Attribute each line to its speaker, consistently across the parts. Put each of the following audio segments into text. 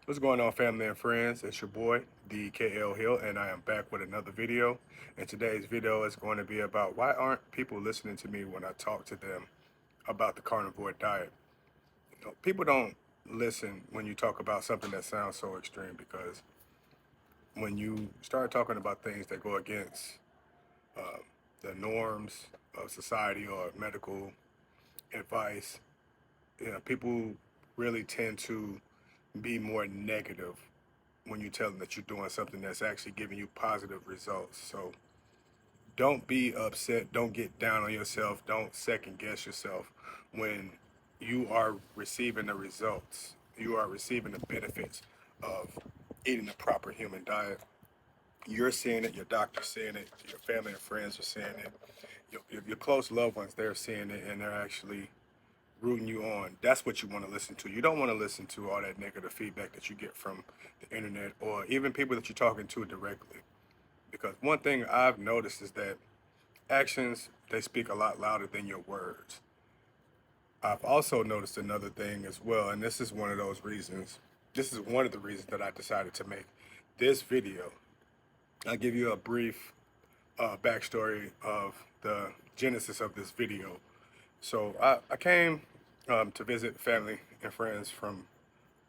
Speaker 1: What's going on, family and friends? It's your boy, DKL Hill, and I am back with another video. And today's video is going to be about why aren't people listening to me when I talk to them about the carnivore diet. People don't listen when you talk about something that sounds so extreme because when you start talking about things that go against uh, the norms of society or medical advice, people really tend to be more negative when you tell them that you're doing something that's actually giving you positive results. So don't be upset. Don't get down on yourself. Don't second guess yourself when you are receiving the results. You are receiving the benefits of eating a proper human diet. You're seeing it, your doctor's seeing it, your family and friends are seeing it, your close loved ones, they're seeing it, and they're actually rooting you on. That's what you want to listen to. You don't want to listen to all that negative feedback that you get from the internet or even people that you're talking to directly. Because one thing I've noticed is that actions, they speak a lot louder than your words. I've also noticed another thing as well, and this is one of those reasons. This is one of the reasons that I decided to make this video. I'll give you a brief backstory of the genesis of this video. So I came to visit family and friends from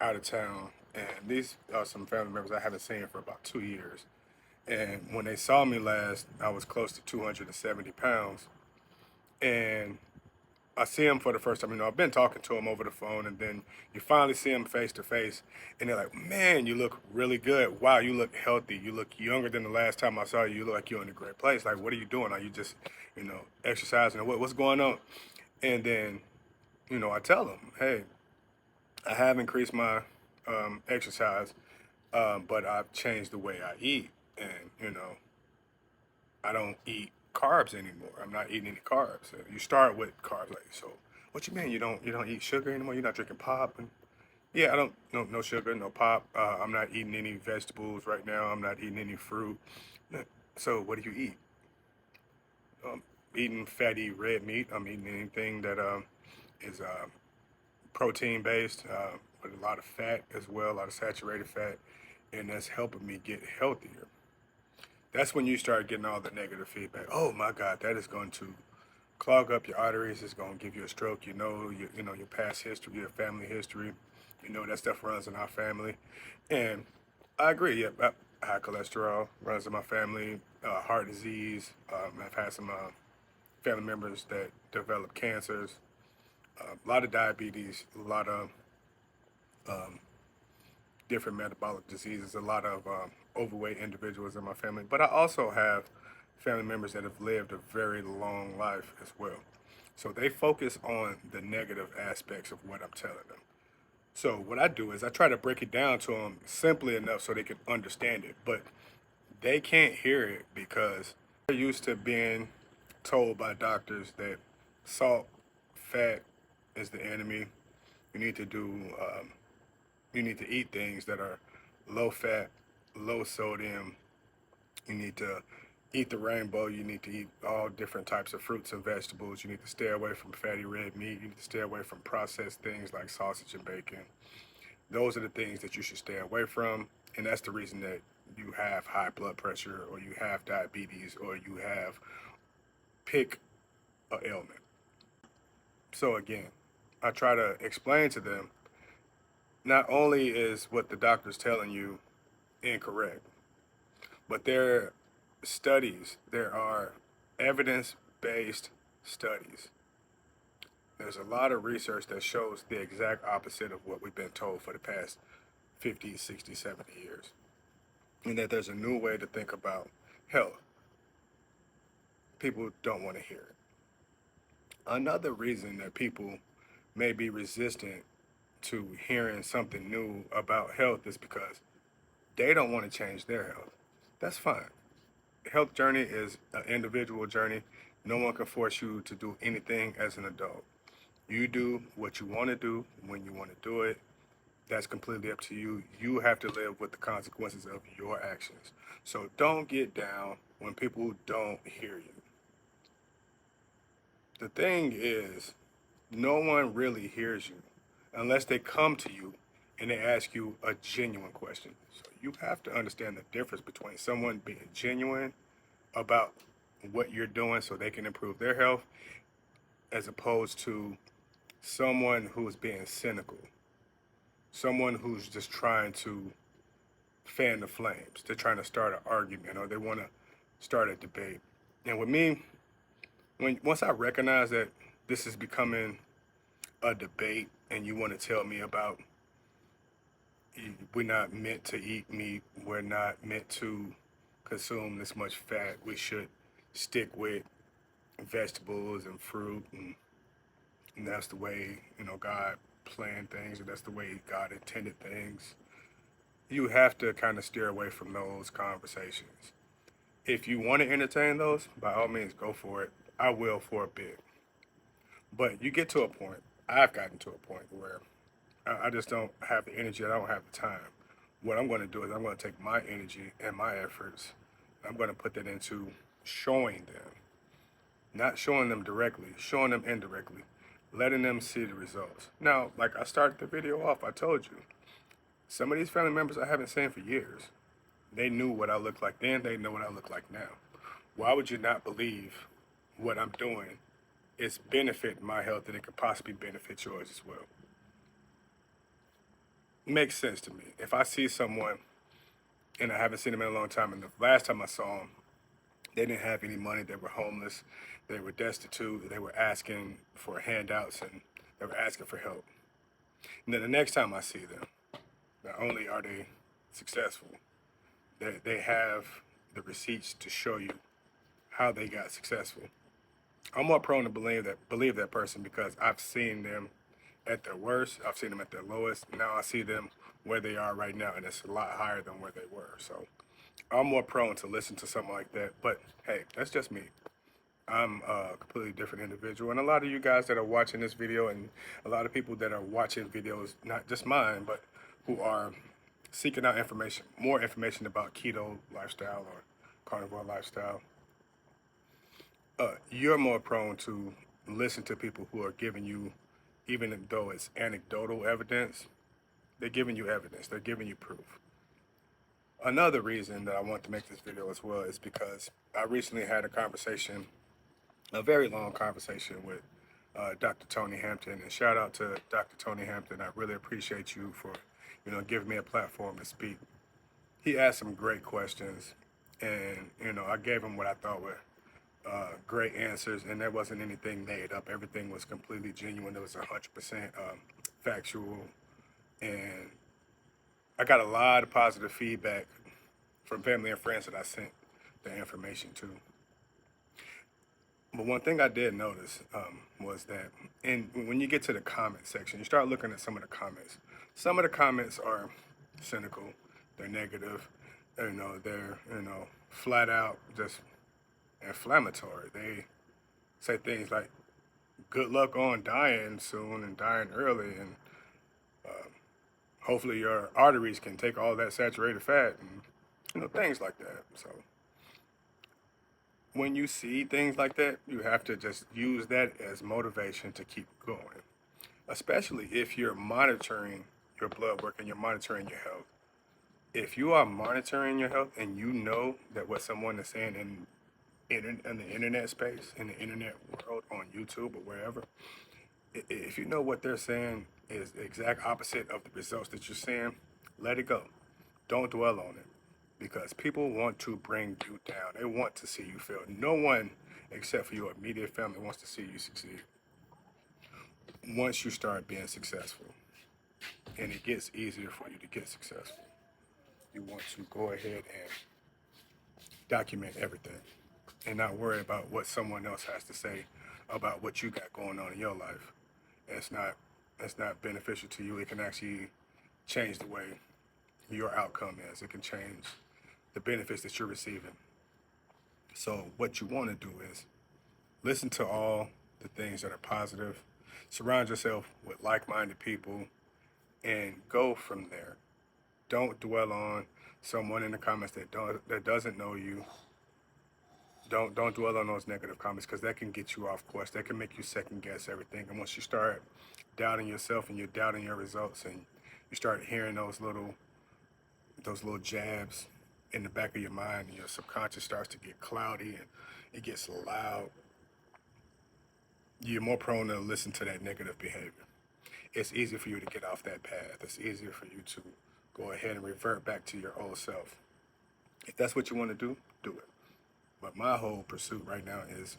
Speaker 1: out of town, and these are some family members I haven't seen for about 2 years. And when they saw me last, I was close to 270 pounds. And I see them for the first time. I've been talking to them over the phone, and then you finally see them face to face, and they're like, "Man, you look really good. Wow, you look healthy. You look younger than the last time I saw you. You look like you're in a great place. Like, what are you doing? Are you just, exercising? Or what's going on?" And then, I tell them, "Hey, I have increased my exercise, but I've changed the way I eat, and I don't eat carbs anymore. I'm not eating any carbs. You start with carbs, like, so. What you mean you don't eat sugar anymore? You're not drinking pop? And yeah, I don't no sugar, no pop. I'm not eating any vegetables right now. I'm not eating any fruit. So what do you eat? Um, Eating fatty red meat. I'm eating anything that is protein based, with a lot of fat as well, a lot of saturated fat, and that's helping me get healthier. That's when you start getting all the negative feedback. Oh my God, that is going to clog up your arteries. It's going to give you a stroke. Your past history, your family history. That stuff runs in our family, and I agree. Yeah, high cholesterol runs in my family. Heart disease. I've had some family members that develop cancers. A lot of diabetes. A lot of um, different metabolic diseases. A lot of overweight individuals in my family. But I also have family members that have lived a very long life as well. So they focus on the negative aspects of what I'm telling them. So what I do is I try to break it down to them simply enough so they can understand it. But they can't hear it because they're used to being told by doctors that salt, fat is the enemy. You need to do, you need to eat things that are low fat, low sodium. You need to eat the rainbow. You need to eat all different types of fruits and vegetables. You need to stay away from fatty red meat. You need to stay away from processed things like sausage and bacon. Those are the things that you should stay away from. And that's the reason that you have high blood pressure or you have diabetes or you have pick a ailment. So again, I try to explain to them not only is what the doctor's telling you incorrect, but there are studies, there are evidence-based studies. There's a lot of research that shows the exact opposite of what we've been told for the past 50, 60, 70 years. And that there's a new way to think about health. People don't want to hear it. Another reason that people may be resistant to hearing something new about health is because they don't want to change their health. That's fine. Health journey is an individual journey. No one can force you to do anything as an adult. You do what you want to do when you want to do it. That's completely up to you. You have to live with the consequences of your actions. So don't get down when people don't hear you. The thing is, no one really hears you unless they come to you and they ask you a genuine question. So you have to understand the difference between someone being genuine about what you're doing so they can improve their health, as opposed to someone who's being cynical, someone who's just trying to fan the flames. They're trying to start an argument or they want to start a debate. And with me, once I recognize that this is becoming a debate and you want to tell me about we're not meant to eat meat, we're not meant to consume this much fat, we should stick with vegetables and fruit, and that's the way, God planned things, and that's the way God intended things. You have to kind of steer away from those conversations. If you want to entertain those, by all means, go for it. I will for a bit. But you get to a point, I've gotten to a point where I just don't have the energy, I don't have the time. What I'm going to do is I'm going to take my energy and my efforts, I'm going to put that into showing them, not showing them directly, showing them indirectly, letting them see the results. Now, like I started the video off, I told you, some of these family members I haven't seen for years. They knew what I looked like then, they know what I look like now. Why would you not believe what I'm doing is benefiting my health and it could possibly benefit yours as well? It makes sense to me. If I see someone and I haven't seen them in a long time, and the last time I saw them, they didn't have any money, they were homeless, they were destitute, they were asking for handouts, and they were asking for help. And then the next time I see them, not only are they successful, they have the receipts to show you how they got successful. I'm more prone to believe that person because I've seen them at their worst, I've seen them at their lowest. Now I see them where they are right now, and it's a lot higher than where they were. So I'm more prone to listen to something like that. But hey, that's just me. I'm a completely different individual, and a lot of you guys that are watching this video, and a lot of people that are watching videos, not just mine, but who are seeking out information, more information about keto lifestyle or carnivore lifestyle, you're more prone to listen to people who are giving you, even though it's anecdotal evidence, they're giving you evidence, they're giving you proof. Another reason that I want to make this video as well is because I recently had a conversation, a very long conversation with Dr. Tony Hampton, and shout out to Dr. Tony Hampton. I really appreciate you for, giving me a platform to speak. He asked some great questions, and I gave him what I thought were great answers, and there wasn't anything made up. Everything was completely genuine. It was 100% factual, and I got a lot of positive feedback from family and friends that I sent the information to. But one thing I did notice was that, and when you get to the comment section, you start looking at some of the comments. Some of the comments are cynical, they're negative, they're flat out just inflammatory. They say things like, "Good luck on dying soon and dying early," and hopefully your arteries can take all that saturated fat, and things like that. So when you see things like that, you have to just use that as motivation to keep going, especially if you're monitoring your blood work and you're monitoring your health. If you are monitoring your health and you know that what someone is saying in the internet space, in the internet world, on YouTube or wherever, if you know what they're saying is the exact opposite of the results that you're seeing, let it go. Don't dwell on it, because people want to bring you down. They want to see you fail. No one except for your immediate family wants to see you succeed. Once you start being successful, and it gets easier for you to get successful, you want to go ahead and document everything and not worry about what someone else has to say about what you got going on in your life. It's not beneficial to you. It can actually change the way your outcome is. It can change the benefits that you're receiving. So what you want to do is listen to all the things that are positive, surround yourself with like-minded people, and go from there. Don't dwell on someone in the comments that doesn't know you. Don't dwell on those negative comments, because that can get you off course. That can make you second guess everything. And once you start doubting yourself and you're doubting your results, and you start hearing those little jabs in the back of your mind, and your subconscious starts to get cloudy and it gets loud. You're more prone to listen to that negative behavior. It's easy for you to get off that path. It's easier for you to go ahead and revert back to your old self. If that's what you want to do it. But my whole pursuit right now is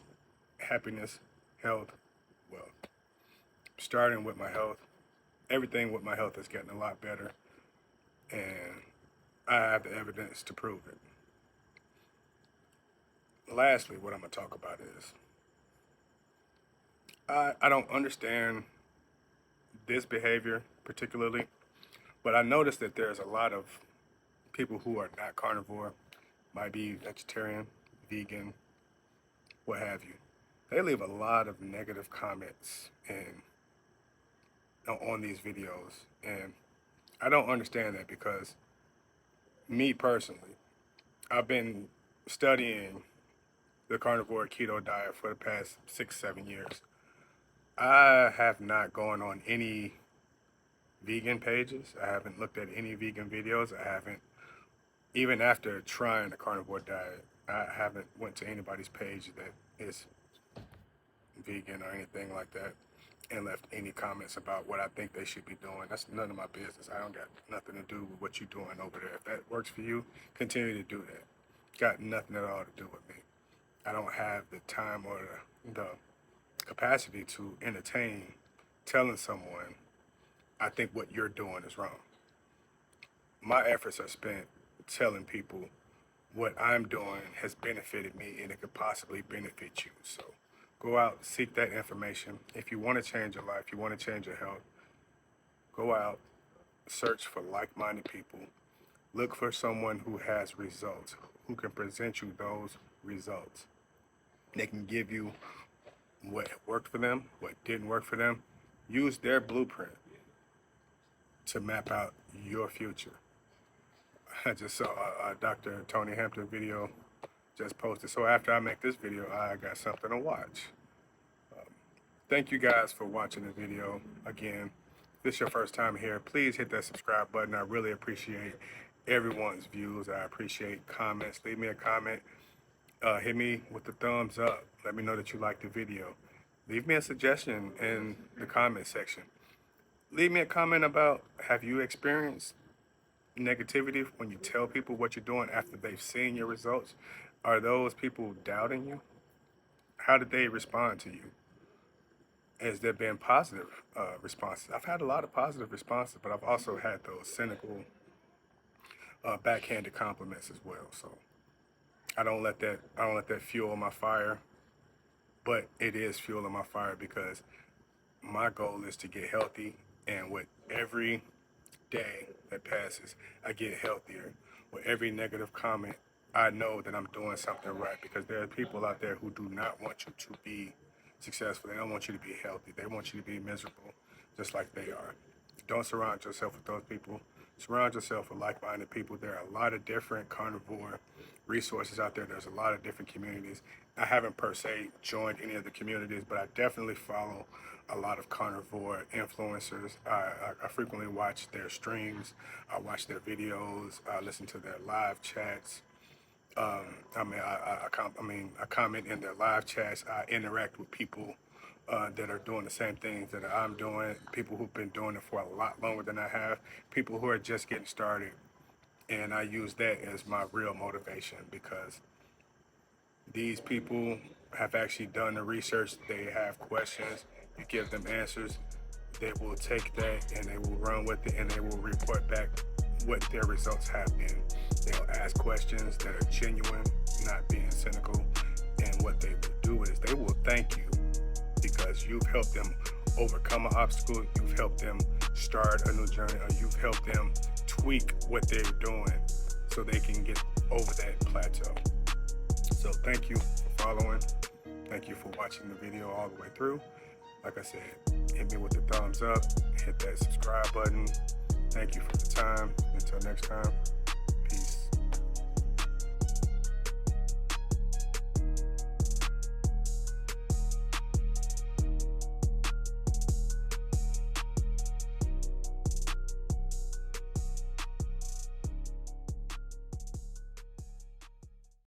Speaker 1: happiness, health, wealth. Starting with my health, everything with my health is getting a lot better, and I have the evidence to prove it. Lastly, what I'm going to talk about is I don't understand this behavior particularly, but I noticed that there's a lot of people who are not carnivore, might be vegetarian, vegan, what have you. They leave a lot of negative comments on these videos, and I don't understand that, because me personally, I've been studying the carnivore keto diet for the past 6-7 years. I have not gone on any vegan pages. I haven't looked at any vegan videos. I haven't, even after trying the carnivore diet, I haven't went to anybody's page that is vegan or anything like that and left any comments about what I think they should be doing. That's none of my business. I don't got nothing to do with what you're doing over there. If that works for you, continue to do that. Got nothing at all to do with me. I don't have the time or the capacity to entertain telling someone I think what you're doing is wrong. My efforts are spent telling people what I'm doing has benefited me and it could possibly benefit you. So go out, seek that information. If you want to change your life, you want to change your health, go out, search for like-minded people. Look for someone who has results, who can present you those results. They can give you what worked for them, what didn't work for them. Use their blueprint to map out your future. I just saw a Dr. Tony Hampton video just posted. So after I make this video, I got something to watch. Thank you guys for watching the video. Again, if this is your first time here, please hit that subscribe button. I really appreciate everyone's views. I appreciate comments. Leave me a comment. Hit me with the thumbs up. Let me know that you liked the video. Leave me a suggestion in the comment section. Leave me a comment about, have you experienced negativity when you tell people what you're doing after they've seen your results? Are those people doubting you? How did they respond to you? Has there been positive responses? I've had a lot of positive responses, but I've also had those cynical, backhanded compliments as well. So I don't let that fuel my fire, but it is fueling my fire, because my goal is to get healthy, and with every day that passes, I get healthier. With every negative comment, I know that I'm doing something right, because there are people out there who do not want you to be successful. They don't want you to be healthy. They want you to be miserable, just like they are. Don't surround yourself with those people. Surround yourself with like-minded people. There are a lot of different carnivore resources out there. There's a lot of different communities. I haven't per se joined any of the communities, but I definitely follow a lot of carnivore influencers. I frequently watch their streams. I watch their videos. I listen to their live chats. I comment in their live chats. I interact with people that are doing the same things that I'm doing, people who've been doing it for a lot longer than I have, people who are just getting started. And I use that as my real motivation, because these people have actually done the research. They have questions. You give them answers. They will take that and they will run with it, and they will report back what their results have been. They'll ask questions that are genuine, not being cynical. And what they will do is they will thank you, because you've helped them overcome an obstacle, you've helped them start a new journey, or you've helped them tweak what they're doing so they can get over that plateau. So thank you for following. Thank you for watching the video all the way through. Like I said, hit me with the thumbs up, hit that subscribe button. Thank you for the time. Until next time.